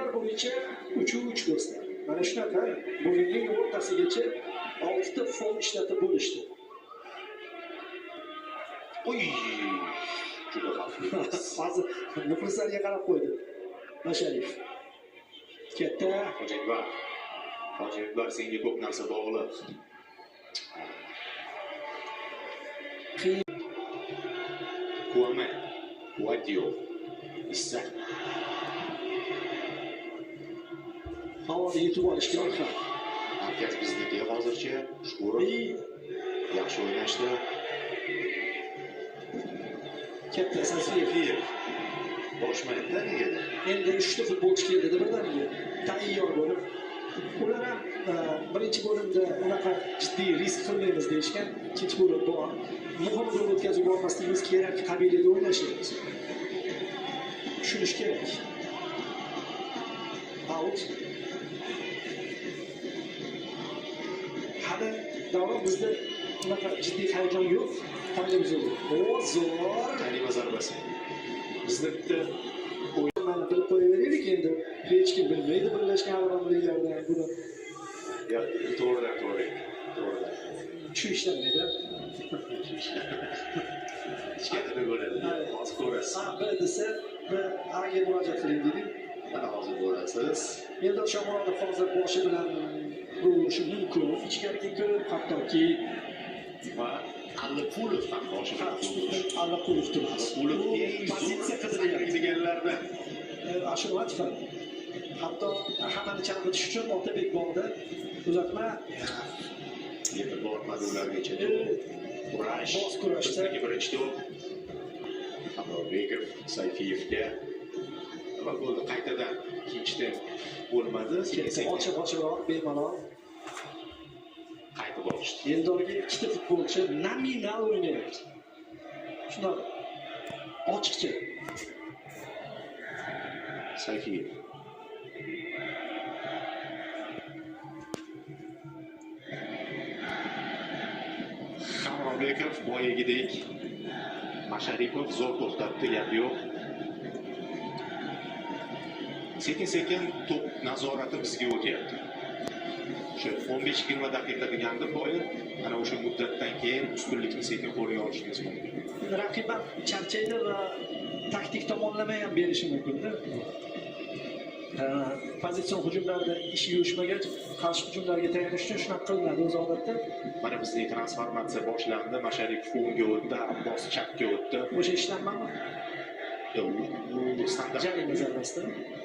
gollar bo'yicha 3-3 do'stlar. Mana shunaqa bo'yinning o'rtasigacha 6 ta fol ishlatib bo'lishdi. Oy! Juda xavfli. Hozir muxlislarga qarab qo'ydi. Masharif. Katta Hojiakbar senga ko'p narsa bog'liq. Kuame, Kuadio, Issa. havoda yutib olishga muvaffaq. Markaz bizniki hozircha Shukurov yaxshi o'ynashdi. Katta Sasiyev. Boshmaydi nega? Endi 3 ta futbolchi keldi birdaniga. Tayyor bo'lib. Ular ham birinchi bo'limda unaqa jiddiy risk qilmaymiz deyishgan. Ikkinchi bo'lim bor. Muhim gol o'tkazib bormasligimiz kerak, qabiliyatda o'ynashimiz. Tushunish kerak. Out. Hali davron bizda unaqa jiddiy hayajon yo'q. Tanlaymiz edi. O, zo'r. Kalima zarbasi. Bizda bitta O'yinlarni bilib qo'yaveraylik endi. Hech kim bilmaydi birlashgan Arab Amirliklaridan buni. yo'q, to'g'ridan. Shu ishlanmaydi. Ichkarida bo'ladi. Hozir ko'rasiz. B desa, A'ga murojaat qiling dedik. Mana hozir ko'rasiz. Eldor Shomurodov hozir boshi bilan bo'lishi mumkin. Ichkariga kirib, hattoki Va Allapulov ham boshi bilan Allapulov turadi. Allapulov Pozitsiya qidirganlardan. qidirganlardan. Ashurmatov. Hatto hammani chalg'itish uchun Otabek bog'da uzatma Yetib bormadi ulargacha. Kurash. Boz kurashda Birinchi to'p. Hamrorbekov Sayfiyevga va golni qaytadan ikkinchi to'p bo'lmadi. ochiq-ochiqroq bemalol Qaytib olishdi. Eldorga ikkita futbolchi nominal o'ynayapti. Shundoq ochiqcha. Sayfiyev. Hamrorbekov boyagidek Masharipov zo'r to'xtatdi, gap yo'q. Sekin-sekin to'p nazorati bizga o'tyapti. O'sha 15-20 daqiqa degandim boya, ana o'sha muddatdan keyin ustunlikni sekin qo'lga olishimiz mumkin. Raqib ham charchaydi va taktik tomonlama ham berishi mumkin-da. Pozitsion hujumlarda ish yurishmagach, qarshi hujumlarga tayyorlash uchun shunaqa qilinadi o'z odatda. Mana bizning transformatsiya boshlandi. Masharipov o'ngga o'tdi, Abbos chapga o'tdi. O'sha ishlanmami? U standart Jarima zarbasida.